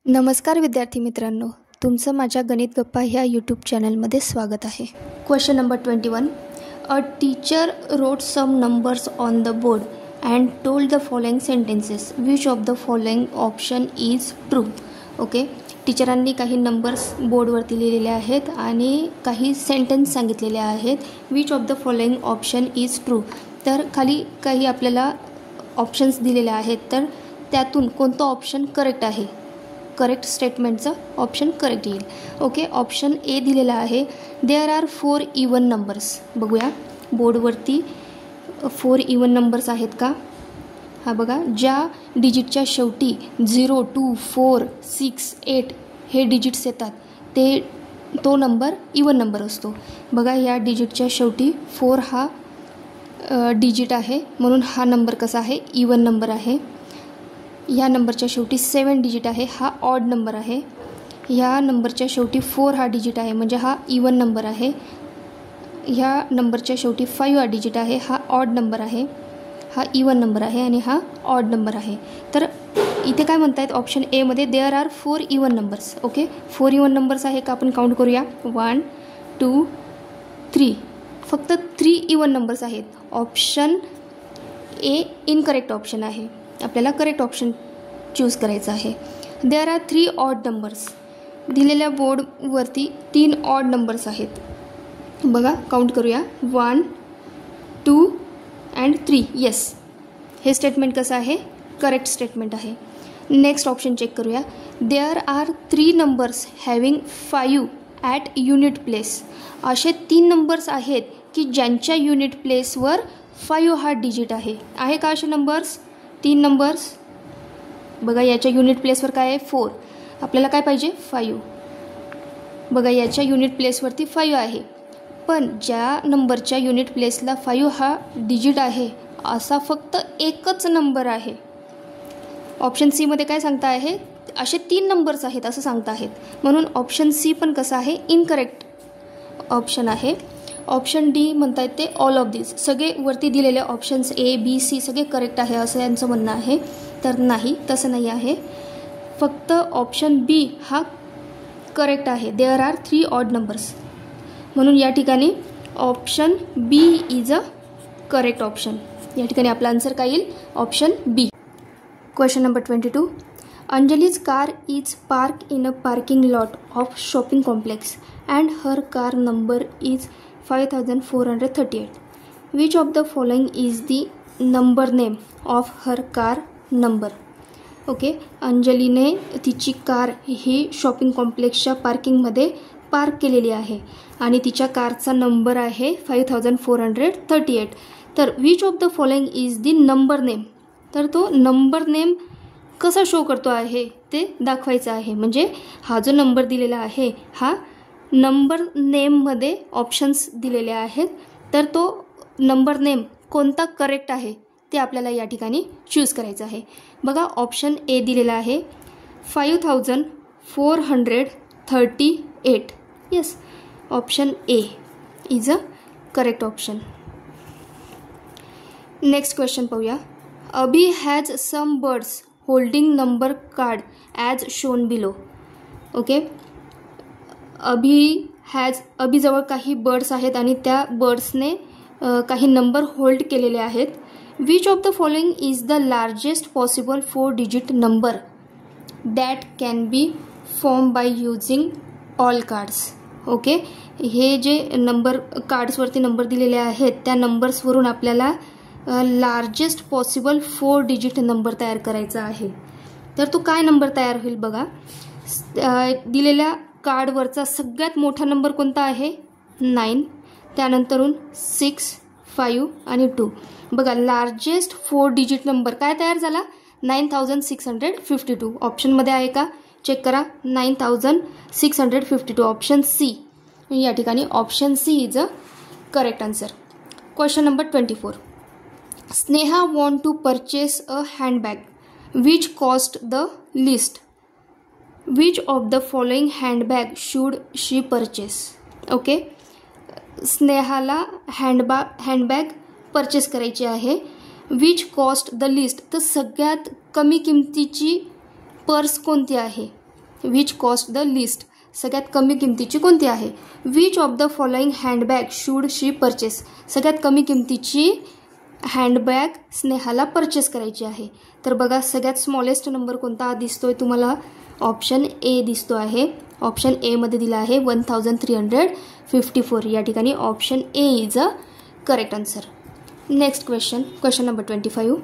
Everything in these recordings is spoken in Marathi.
नमस्कार विद्यार्थी मित्रांनो, तुमचं माझ्या गणित गप्पा ह्या यूट्यूब चॅनलमध्ये स्वागत आहे. Question number 21. A teacher wrote some numbers on the board and told the following sentences. Which of the following option is true. Okay, टीचरांनी काही नंबर्स बोर्डवरती लिहिलेले आहेत आणि काही सेंटेन्स सांगितलेले आहेत. Which of the following option is true. तर खाली काही आपल्याला ऑप्शन्स दिलेले आहेत, तर त्यातून कोणतं ऑप्शन करेक्ट आहे. करेक्ट स्टेटमेंटचं ऑप्शन करेक्ट येईल. ओके, ऑप्शन ए दिलेला आहे. There are 4 even numbers. बघूया बोर्डवरती 4 इवन नंबर्स आहेत का. हा बघा, ज्या डिजिटच्या शेवटी 0, 2, 4, 6, 8 हे डिजिट्स येतात तो नंबर इवन नंबर असतो. बघा, या डिजिटच्या शेवटी 4 हा डिजिट आहे, म्हणून हा नंबर कसा आहे, इवन नंबर आहे. ह्या नंबरच्या शेवटी 7 डिजिट आहे, हा ऑड नंबर आहे. ह्या नंबरच्या शेवटी 4 हा डिजिट आहे, म्हणजे हा इवन नंबर आहे. ह्या नंबरच्या शेवटी 5 हा डिजिट आहे, हा ऑड नंबर आहे. हा इवन नंबर आहे आणि हा ऑड नंबर आहे. तर इथे काय म्हणतायत ऑप्शन एमध्ये, there are 4 even numbers. Okay, 4 even numbers आहे का, आपण काउंट करूया. 1, 2, 3. फक्त 3 इवन नंबर्स आहेत. ऑप्शन ए इनकरेक्ट ऑप्शन आहे. आपल्याला करेक्ट ऑप्शन चूज करायचं आहे. There are 3 odd numbers. दिलेल्या बोर्डवरती 3 ऑड नंबर्स आहेत. बघा, काउंट करूया. 1, 2 अँड 3. येस, हे स्टेटमेंट कसं आहे, करेक्ट स्टेटमेंट आहे. नेक्स्ट ऑप्शन चेक करूया. There are 3 numbers having 5 at unit place. असे 3 नंबर्स आहेत की ज्यांच्या युनिट प्लेसवर 5 हा डिजिट आहे का असे नंबर्स. 3 नंबर्स. बघा, याच्या युनिट प्लेसवर काय आहे, 4. आपल्याला काय पाहिजे, 5. बघा, याच्या युनिट प्लेसवरती 5 आहे, पण ज्या नंबरच्या युनिट प्लेसला 5 हा डिजिट आहे असा फक्त एकच नंबर आहे. ऑप्शन सीमध्ये काय सांगता आहे, असे 3 नंबर्स आहेत असं सांगता आहेत, म्हणून ऑप्शन सी पण कसं आहे, इनकरेक्ट ऑप्शन आहे. ऑप्शन डी म्हणता येते ऑल ऑफ दिस. सगळे वरती दिलेले ऑप्शन्स ए बी सी सगळे करेक्ट आहे असं यांचं म्हणणं आहे. तर नाही, तसं नाही आहे. फक्त ऑप्शन बी हा करेक्ट आहे. देअर आर 3 ऑड नंबर्स, म्हणून या ठिकाणी option B is a correct option. या ठिकाणी आपला आन्सर काय येईल, option B. Question number 22. Anjali's car is park in a parking lot of shopping complex and her car number is 5438. Which of the following is the number name of her car number. Okay, अंजलीने तिची कार ही शॉपिंग कॉम्प्लेक्सच्या पार्किंगमध्ये पार्क केलेली आहे आणि तिच्या कारचा नंबर आहे 5438. तर which of the following is the number name. तर तो नंबर नेम कसा शो करतो आहे ते दाखवायचं आहे. म्हणजे हा जो नंबर दिलेला आहे हा नंबर नेममध्ये ऑप्शन्स दिलेले आहेत, तर तो नंबर नेम कोणता करेक्ट आहे ते आपल्याला या ठिकाणी चूज करायचं आहे. बघा, ऑप्शन ए दिलेला आहे 5438. Yes, option A is a correct option. Next question पाहूया. Abhi has some birds holding number card as shown below. Okay, अभिजवळ काही बर्ड्स आहेत आणि त्या बर्ड्सने काही नंबर होल्ड केलेले आहेत. Which of the following is the largest possible 4 digit number that can be form by using all cards. Okay, हे जे नंबर कार्ड्सवरती नंबर दिलेले आहेत त्या नंबर्सवरून आपल्याला लार्जेस्ट पॉसिबल 4 डिजिट नंबर तयार करायचा आहे. तर तो काय नंबर तयार होईल. बघा, दिलेल्या कार्डवरचा सगळ्यात मोठा नंबर कोणता आहे, 9. त्यानंतरून 6, 5 आणि 2. बघा, लार्जेस्ट 4 डिजिट नंबर काय तयार झाला, 9652. ऑप्शनमध्ये आहे का, चेक करा. 9652, ऑप्शन सी. या ठिकाणी option C is a correct answer. Question number 24. Sneha want to purchase a handbag which cost the list. Which of the following handbag should she purchase. Okay, स्नेहाला हँडबॅग परचेस करायची आहे. विच कॉस्ट द लिस्ट, तर सगळ्यात कमी किमतीची पर्स कोणती आहे विच कॉस्ट द लिस्ट, सगळ्यात कमी किमतीची कोणती आहे. Which of the following handbag should she purchase, सगळ्यात कमी किमतीची हँडबॅग स्नेहाला परचेस करायची आहे. तर बघा सगळ्यात स्मॉलेस्ट नंबर कोणता दिसतोय तुम्हाला, ऑप्शन ए दिसतो आहे. ऑप्शन ए मध्ये दिला आहे 1354. या ठिकाणी option A is a correct answer. Next question number 25.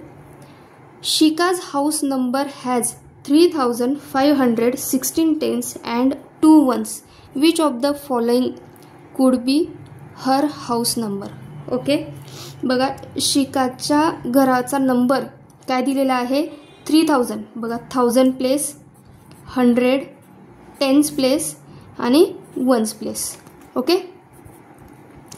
Shika's house number has 3516 tens and 2 ones. Which of the following could be her house number. Okay, बघा शिकाच्या घराचा नंबर काय दिलेला आहे 3000. बघा 1000 प्लेस, 100 टेन्स प्लेस आणि वन्स प्लेस. ओके,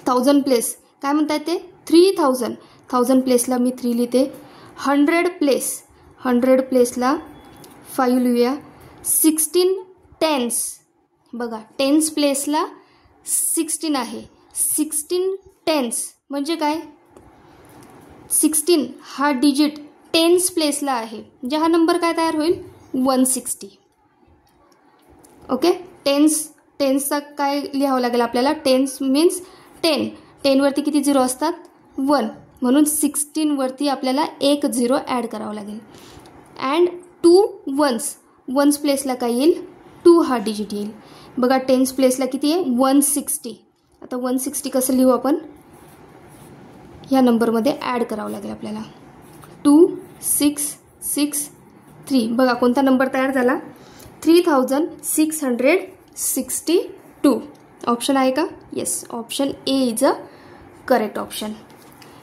1000 प्लेस काय म्हणताय ते 3000. 1000 प्लेसला मी 3 लिहिते. 100 प्लेसला 5 लिहूया. 16 टेन्स, बघा टेन्स प्लेसला 16 आहे. 16 टेन्स म्हणजे काय, 16 हा डिजिट टेन्स प्लेसला आहे, म्हणजे हा नंबर काय तयार होईल 160. ओके, टेन्सचा काय लिहावं लागेल आपल्याला, टेन्स मीन्स 10. 10 वरती किती 0 असतात 1, म्हणून 16 वरती आपल्याला 1 0 ॲड करावं लागेल. अँड 2 वन्स प्लेसला काय येईल 2 हा डिजिट येईल. बघा टेन्स प्लेसला किती आहे 160. आता 160 कसं लिहू आपण, ह्या नंबरमध्ये ॲड करावं लागेल आपल्याला. 2 6 6 3. बघा कोणता नंबर तयार झाला 3662. ऑप्शन आहे का, yes, option A is a correct option.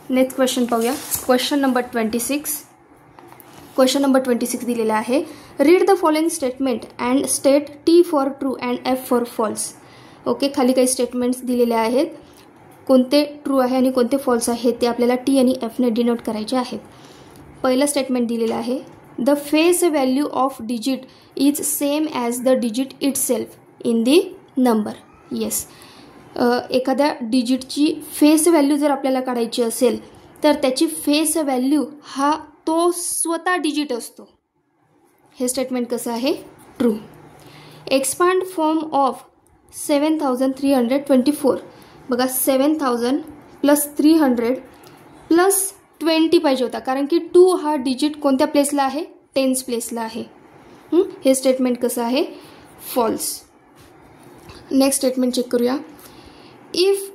Next question पाहूया. क्वेश्चन नंबर 26 दिलेला आहे. Read the following statement and state T for true and F for false. Okay, खाली काही स्टेटमेंट्स दिलेले आहेत, कोणते ट्रू आहे आणि कोणते फॉल्स आहेत ते आपल्याला टी आणि एफने डिनोट करायचे आहेत. पहिलं स्टेटमेंट दिलेलं आहे the face value of digit is same as the digit itself in the number. Yes, एखाद्या डिजिटची फेस व्हॅल्यू जर आपल्याला काढायची असेल तर त्याची फेस व्हॅल्यू हा तो स्वतः डिजिट असतो. हे स्टेटमेंट कसं आहे ट्रू. Expand form of 7324. बघा 7000 प्लस 300 प्लस 20 पाहिजे होता, कारण की 2 हा डिजिट कोणत्या प्लेसला आहे टेन्स प्लेसला आहे. हे स्टेटमेंट कसं आहे फॉल्स. नेक्स्ट स्टेटमेंट चेक करूया. If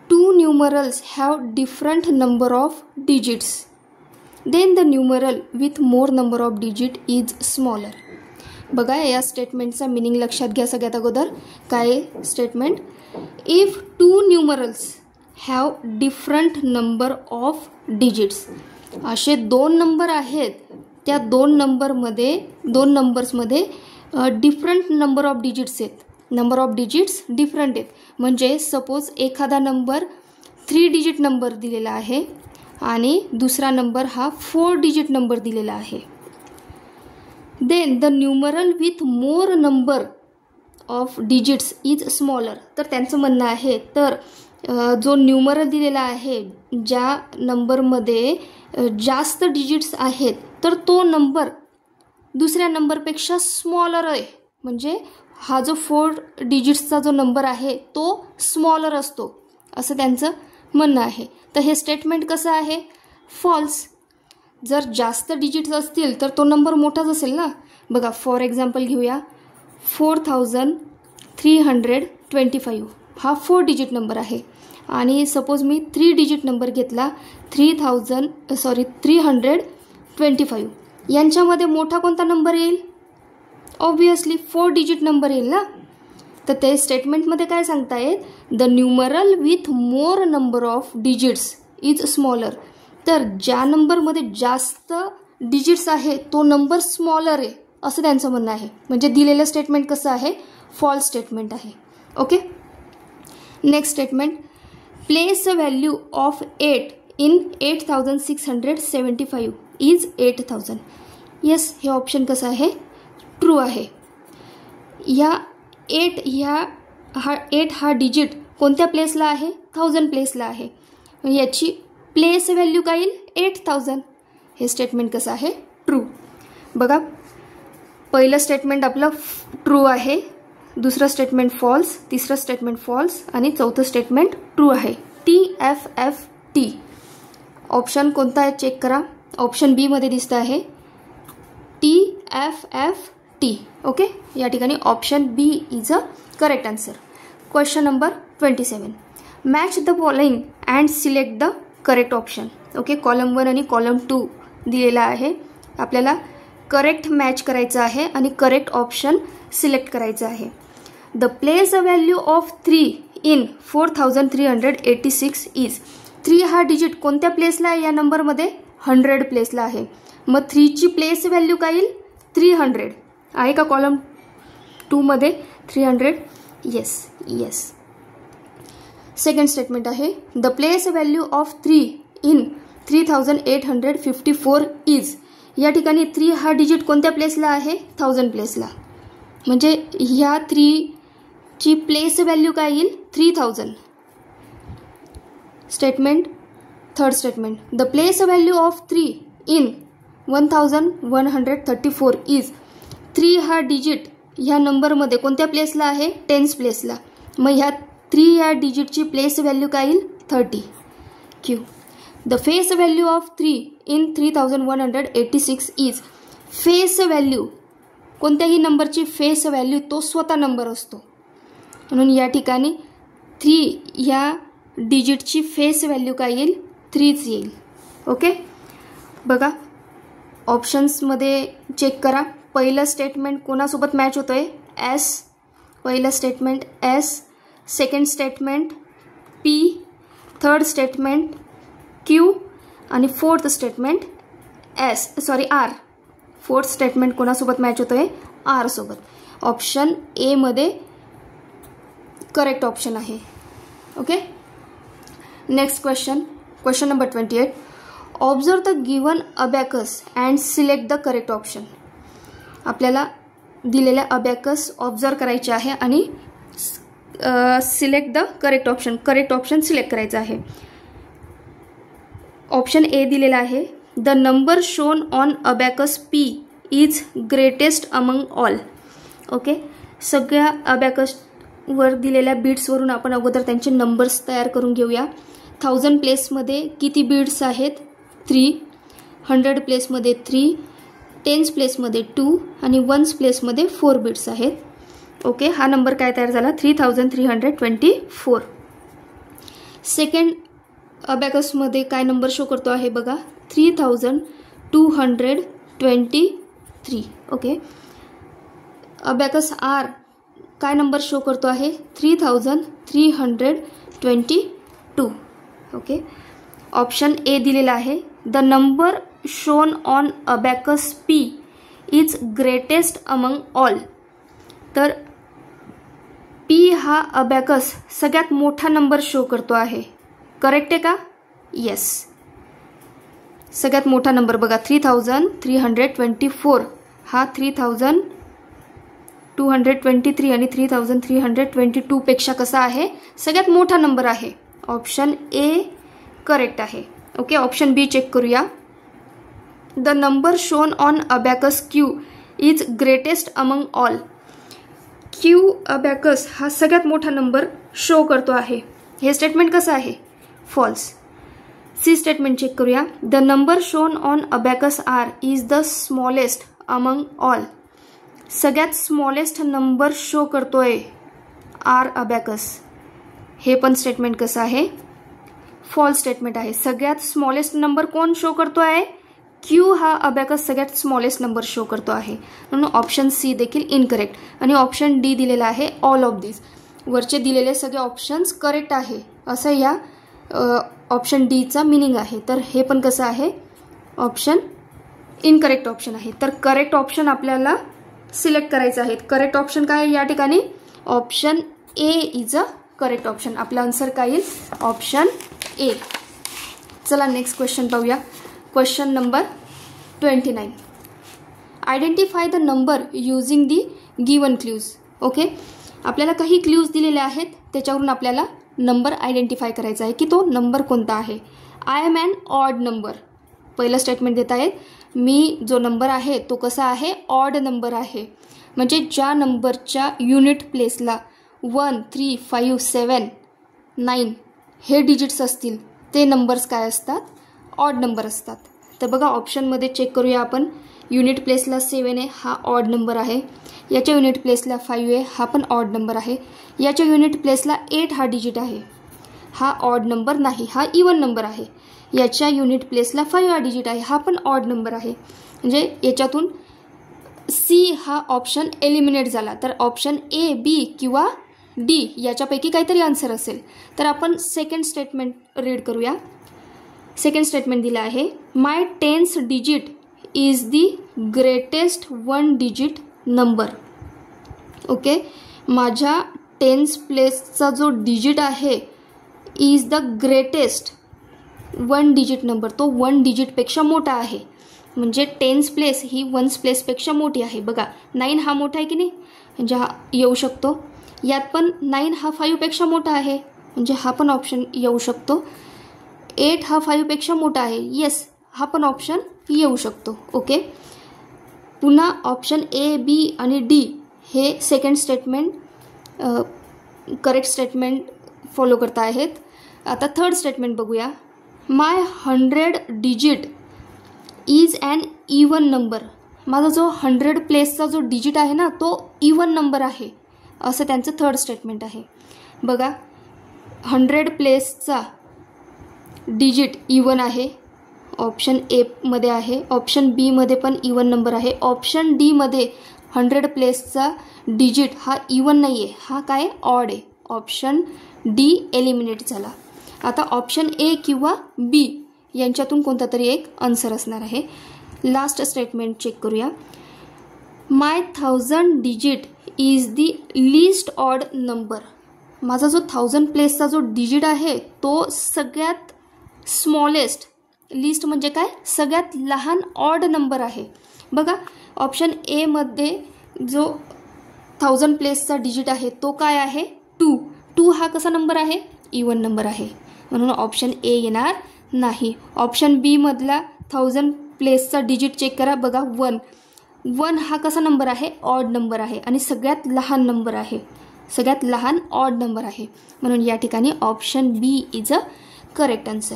2 numerals have different number of digits then the numeral with more number of digit is smaller. बघा या स्टेटमेंटचा मिनिंग लक्षात घ्या. सगळ्यात अगोदर काय statement, if 2 numerals have different number of digits. असे 2 नंबर आहेत, त्या 2 नंबर्समध्ये डिफरंट नंबर ऑफ डिजिट्स आहेत. नंबर ऑफ डिजिट्स डिफरंट आहेत, म्हणजे सपोज एखादा नंबर 3 डिजिट नंबर दिलेला आहे आणि दुसरा नंबर हा 4 डिजिट नंबर दिलेला आहे. Then the numeral with more number of digits is smaller. तर त्यांचं म्हणणं आहे तर जो न्यूमरल दिलेला आहे ज्या नंबरमध्ये जास्त डिजिट्स आहेत तर तो नंबर दुसऱ्या नंबरपेक्षा स्मॉलर आहे, म्हणजे हा जो 4 डिजिट्सचा जो नंबर आहे तो स्मॉलर असतो, असं त्यांचं म्हणणं आहे. तर हे स्टेटमेंट कसं आहे फॉल्स. जर जास्त डिजिट्स असतील तर तो नंबर मोठाच असेल ना. बघा फॉर एक्झाम्पल घेऊया 4325 हा 4 डिजिट नंबर आहे आणि सपोज मी 3 डिजिट नंबर घेतला 325. यांच्यामध्ये मोठा कोणता नंबर येईल, ऑब्वियसली 4 डिजिट नंबर येईल ना. तर ते स्टेटमेंटमध्ये काय सांगतायत the numeral with more number of digits is smaller. तर ज्या नंबरमध्ये जास्त डिजिट्स आहे तो नंबर स्मॉलर आहे असं त्यांचं म्हणणं आहे. म्हणजे दिलेलं स्टेटमेंट कसं आहे फॉल्स स्टेटमेंट आहे. Okay, next statement place a value of 8 in 8675 is 8000. Yes, हे ऑप्शन कसं आहे ट्रू आहे. या 8 हा डिजिट कोणत्या प्लेसला आहे 1000 प्लेसला आहे, याची प्लेस व्हॅल्यू काय येईल 8000. हे स्टेटमेंट कसं आहे ट्रू. बघा पहिलं स्टेटमेंट आपलं ट्रू आहे, दुसरं स्टेटमेंट फॉल्स, तिसरं स्टेटमेंट फॉल्स आणि चौथं स्टेटमेंट ट्रू आहे. TFFT ऑप्शन कोणता आहे चेक करा. ऑप्शन बी मध्ये दिसतं आहे TFFT. ओके, या ठिकाणी option B is a correct answer. Question number 27. Match the following and select the correct option. Okay, column 1 आणि कॉलम 2 दिलेला आहे. आपल्याला करेक्ट मॅच करायचं आहे आणि करेक्ट ऑप्शन सिलेक्ट करायचं आहे. The place a value of 3 in 4386 is. 3 हा डिजिट कोणत्या प्लेसला आहे या नंबरमध्ये? 100 प्लेसला आहे. मग 3 ची प्लेस व्हॅल्यू काय येईल? 300 आहे का कॉलम 2 मध्ये 300? येस. सेकंड स्टेटमेंट आहे the place value of 3 in 3854 is. या ठिकाणी 3 हा डिजिट कोणत्या प्लेसला आहे? 1000 प्लेसला. म्हणजे ह्या 3 ची प्लेस व्हॅल्यू काय येईल? 3000. Statement third statement the place value of 3 in 1134 is. 3 हा डिजिट ह्या नंबरमध्ये कोणत्या प्लेसला आहे? 10th प्लेसला. मग ह्या 3 या डिजिटची प्लेस व्हॅल्यू काय येईल? 30. Q. The face value of 3 in 3186 is. Face value कोणत्याही नंबरची फेस व्हॅल्यू तो स्वतः नंबर असतो, म्हणून या ठिकाणी 3 ह्या डिजिटची फेस व्हॅल्यू काय येईल? 3च येईल. ओके, बघा ऑप्शन्समध्ये चेक करा. पहिलं स्टेटमेंट कोणासोबत मॅच होतोय? एस. पहिलं statement S, second statement P, third statement Q आणि fourth statement R. Fourth statement कोणासोबत मॅच होतोय? आर सोबत. ऑप्शन ए मध्ये करेक्ट ऑप्शन आहे. Okay, next question number 28. Observe the given abacus and select the correct option. आपल्याला दिलेल्या अबॅकस ऑब्झर्व करायचे आहे आणि select the correct option select करायचं आहे. ऑप्शन ए दिलेला आहे the number shown on abacus P is greatest among all. Okay, सगळ्या अबॅकसवर दिलेल्या बीड्सवरून आपण अगोदर त्यांचे नंबर्स तयार करून घेऊया. 1000 प्लेसमध्ये किती बीड्स आहेत? 3. 100 प्लेसमध्ये 3, 10th प्लेसमध्ये 2 आणि 1st प्लेसमध्ये 4 बीड्स आहेत. ओके, हा नंबर काय तयार झाला? 3324. सेकंड अबॅकसमध्ये काय नंबर शो करतो आहे बघा? 3223. ओके, अबॅकस आर काय नंबर शो करतो आहे? 3322. ओके, ऑप्शन ए दिलेला आहे the number shown on abacus P is greatest among all. तर पी हा अबॅकस सगळ्यात मोठा नंबर शो करतो आहे. करेक्ट आहे का? येस, सगळ्यात मोठा नंबर बघा 3324 हा 3223 आणि 3322 पेक्षा कसा आहे? सगळ्यात मोठा नंबर आहे. ऑप्शन ए करेक्ट आहे. ओके, ऑप्शन बी चेक करूया. The number shown on abacus Q is greatest among all. Q abacus हा सगळ्यात मोठा नंबर शो करतो आहे. हे स्टेटमेंट कसं आहे? फॉल्स. सी स्टेटमेंट चेक करूया. The number shown on abacus R is the smallest among all. सगळ्यात स्मॉलेस्ट नंबर शो करतोय आर अबॅकस. हे पण स्टेटमेंट कसं आहे? फॉल्स स्टेटमेंट आहे. सगळ्यात स्मॉलेस्ट नंबर कोण शो करतो आहे? क्यू हा अबॅकस सगळ्यात स्मॉलेस्ट नंबर शो करतो आहे, म्हणून ऑप्शन सी देखील इनकरेक्ट. आणि ऑप्शन डी दिलेला आहे ऑल ऑफ दिस. वरचे दिलेले सगळे ऑप्शन्स करेक्ट आहे असं या ऑप्शन डीचा मिनिंग आहे. तर हे पण कसं आहे? ऑप्शन इनकरेक्ट ऑप्शन आहे. तर करेक्ट ऑप्शन आपल्याला सिलेक्ट करायचं आहे. करेक्ट ऑप्शन काय आहे या ठिकाणी? Option A is a correct option. आपला आन्सर काय येईल? Option A. चला नेक्स्ट क्वेश्चन पाहूया. Question number 29. Identify the number using the given clues. Okay, आपल्याला काही क्ल्यूज दिलेले आहेत, त्याच्यावरून आपल्याला नंबर आयडेंटिफाय करायचा आहे की तो नंबर कोणता आहे. I am an odd number. पहिलं स्टेटमेंट देत आहेत मी जो नंबर आहे तो कसा आहे, ऑड नंबर आहे. म्हणजे ज्या नंबरच्या युनिट प्लेसला 1, 3, 5, 7, 9 हे डिजिट्स असतील ते नंबर्स काय असतात, ऑड नंबर असतात. तर बघा ऑप्शनमध्ये चेक करूया आपण. युनिट प्लेसला 7 आहे, हा ऑड नंबर आहे. याच्या युनिट प्लेसला 5 आहे, हा पण ऑड नंबर आहे. याच्या युनिट प्लेसला 8 हा डिजिट आहे, हा ऑड नंबर नाही, हा इवन नंबर आहे. याच्या युनिट प्लेसला 5 हा डिजिट आहे, हा पण ऑड नंबर आहे. म्हणजे याच्यातून सी हा ऑप्शन एलिमिनेट झाला. तर ऑप्शन ए, बी किंवा डी याच्यापैकी काहीतरी आन्सर असेल. तर आपण सेकंड स्टेटमेंट रीड करूया. सेकंड स्टेटमेंट दिलं आहे, माय 10th digit is the greatest 1 digit number. Okay, माझ्या 10th प्लेसचा जो डिजिट आहे is the greatest 1 digit number, तो 1 डिजिटपेक्षा मोठा आहे. म्हणजे 10th प्लेस ही 1th प्लेसपेक्षा मोठी आहे. बघा 9 हा मोठा आहे की नाही, म्हणजे हा येऊ शकतो. यात पण 9 हा 5 पेक्षा मोठा आहे, म्हणजे हा पण ऑप्शन येऊ शकतो. 8 हा 5 पेक्षा मोठा आहे, येस हा पण ऑप्शन येऊ शकतो. ओके, पुन्हा ऑप्शन ए, बी आणि डी हे second statement correct statement follow करता आहेत. आता थर्ड स्टेटमेंट बघूया. My 100 digit is an even number. माझा जो 100 प्लेसचा जो डिजिट आहे ना तो इवन नंबर आहे, असं त्यांचं थर्ड स्टेटमेंट आहे. बघा 100 प्लेसचा डिजिट इवन आहे, ऑप्शन एमध्ये आहे. ऑप्शन बीमध्ये पण इवन नंबर आहे. ऑप्शन डीमध्ये 100 प्लेसचा डिजिट हा इवन नाही आहे, हा काय ऑड आहे. ऑप्शन डी एलिमिनेट झाला. आता ऑप्शन ए किंवा बी यांच्यातून कोणता तरी एक आन्सर असणार आहे. लास्ट स्टेटमेंट चेक करूया. माय 1000 digit is the least odd number. माझा जो 1000 प्लेसचा जो डिजिट आहे तो सगळ्यात स्मॉलेस्ट, लिस्ट म्हणजे काय, सगळ्यात लहान ऑड नंबर आहे. बघा ऑप्शन एमध्ये जो 1000 प्लेसचा डिजिट आहे तो काय आहे, 2 हा कसा नंबर आहे, इवन नंबर आहे, म्हणून ऑप्शन ए येणार नाही. ऑप्शन बी मधला 1000 प्लेसचा डिजिट चेक करा. बघा 1 हा कसा नंबर आहे, ऑड नंबर आहे आणि सगळ्यात लहान नंबर आहे, सगळ्यात लहान ऑड नंबर आहे, म्हणून या ठिकाणी option B is a correct answer.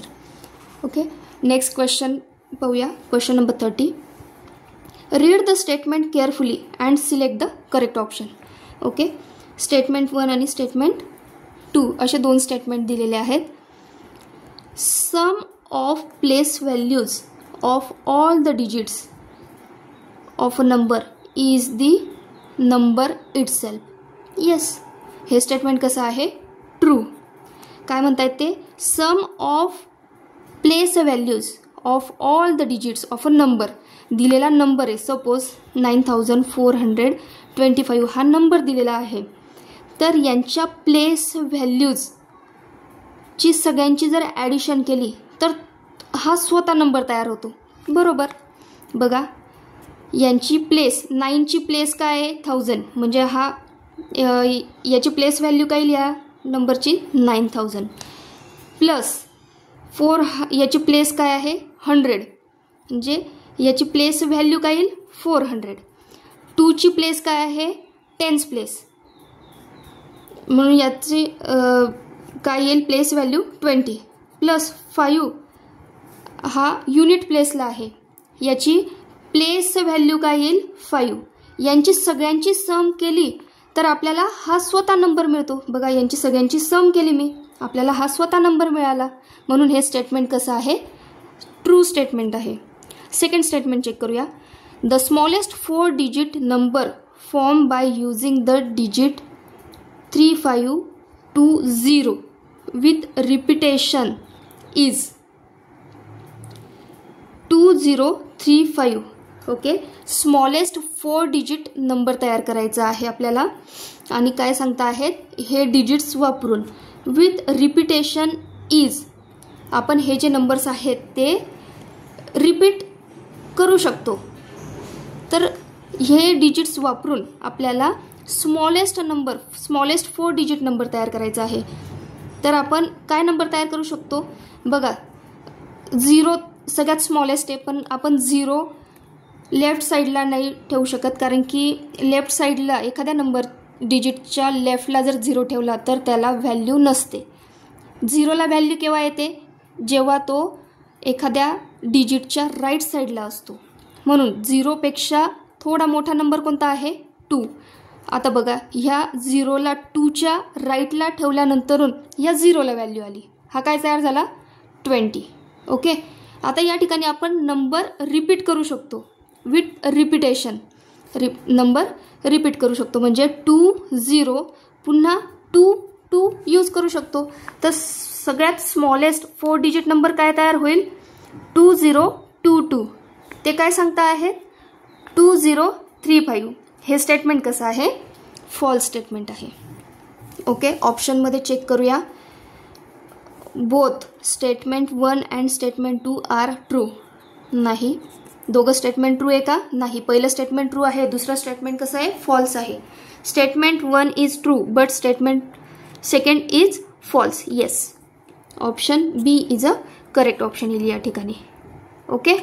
Okay, next question पाहूया. Question number 30. Read the statement carefully and select the correct option. Okay, statement 1 आणि स्टेटमेंट 2 असे 2 स्टेटमेंट दिलेले आहेत. Sum of place values of all the digits of a number is the number itself. Yes, हे स्टेटमेंट कसं आहे, ट्रू. काय म्हणतायत ते, sum of place values of all the digits of a number. दिलेला नंबर आहे, सपोज 9425 हा नंबर दिलेला आहे. तर यांच्या प्लेस व्हॅल्यूजची सगळ्यांची जर ॲडिशन केली तर हा स्वतः नंबर तयार होतो, बरोबर. बघा यांची प्लेस 9ची प्लेस काय आहे, 1000, म्हणजे हा याची प्लेस व्हॅल्यू काय लिहा नंबरची 9000 प्लस 4 याची प्लेस काय आहे 100, म्हणजे याची प्लेस व्हॅल्यू काय येईल 400. 2ची प्लेस काय आहे 10th प्लेस, म्हणून याची काय येईल प्लेस व्हॅल्यू 20 प्लस 5 हा युनिट प्लेसला आहे, याची प्लेस व्हॅल्यू काय येईल 5. यांची सगळ्यांची सम केली तर आपल्याला हा स्वतः नंबर मिळतो. बघा यांची सगळ्यांची सम केली मी, आपल्याला हा स्वतः नंबर मिळाला, म्हणून हे स्टेटमेंट कसं आहे, ट्रू स्टेटमेंट आहे. सेकंड स्टेटमेंट चेक करूया. The smallest 4 digit number form by using the digit 3520 with repetition is 2035. Okay, smallest 4 digit number तयार करायचा आहे आपल्याला आणि काय सांगता आहेत, हे डिजिट्स वापरून विथ रिपिटेशन इज आपण हे जे नंबर्स आहेत ते रिपीट करू शकतो. तर हे डिजिट्स वापरून आपल्याला स्मॉलेस्ट 4 डिजिट नंबर तयार करायचा आहे. तर आपण काय नंबर तयार करू शकतो, बघा 0 सगळ्यात स्मॉलेस्ट आहे, पण आपण 0 लेफ्ट साईडला नाही ठेवू शकत, कारण की लेफ्ट साईडला एखाद्या नंबर डिजिटच्या लेफ्टला जर 0 ठेवला तर त्याला व्हॅल्यू नसते. 0ला व्हॅल्यू केव्हा येते? जेव्हा तो एखाद्या डिजिटच्या राईट साईडला असतो. म्हणून 0पेक्षा थोडा मोठा नंबर कोणता आहे? 2. आता बघा, ह्या 0ला 2च्या राईटला ठेवल्यानंतरून या 0ला व्हॅल्यू आली. हा काय तयार झाला? 20. ओके. आता या ठिकाणी आपण नंबर रिपीट करू शकतो विथ रिपिटेशन. नंबर रिपीट करू शकतो, म्हणजे 2 0 पुन्हा 2 2 यूज करू शकतो. तर सगळ्यात स्मॉलेस्ट 4 डिजिट नंबर काय तयार होईल? 2022. ते काय सांगता आहे? 2035. हे स्टेटमेंट कसं आहे? फॉल्स स्टेटमेंट आहे. ओके. ऑप्शनमध्ये चेक करूया. Both statement 1 and statement 2 are true. नाही. दोघं स्टेटमेंट ट्रू आहे का? नाही. पहिलं स्टेटमेंट ट्रू आहे, दुसरं स्टेटमेंट कसं आहे? फॉल्स आहे. Statement 1 is true but statement second is false. Yes, option B is a correct option येईल या ठिकाणी. ओके.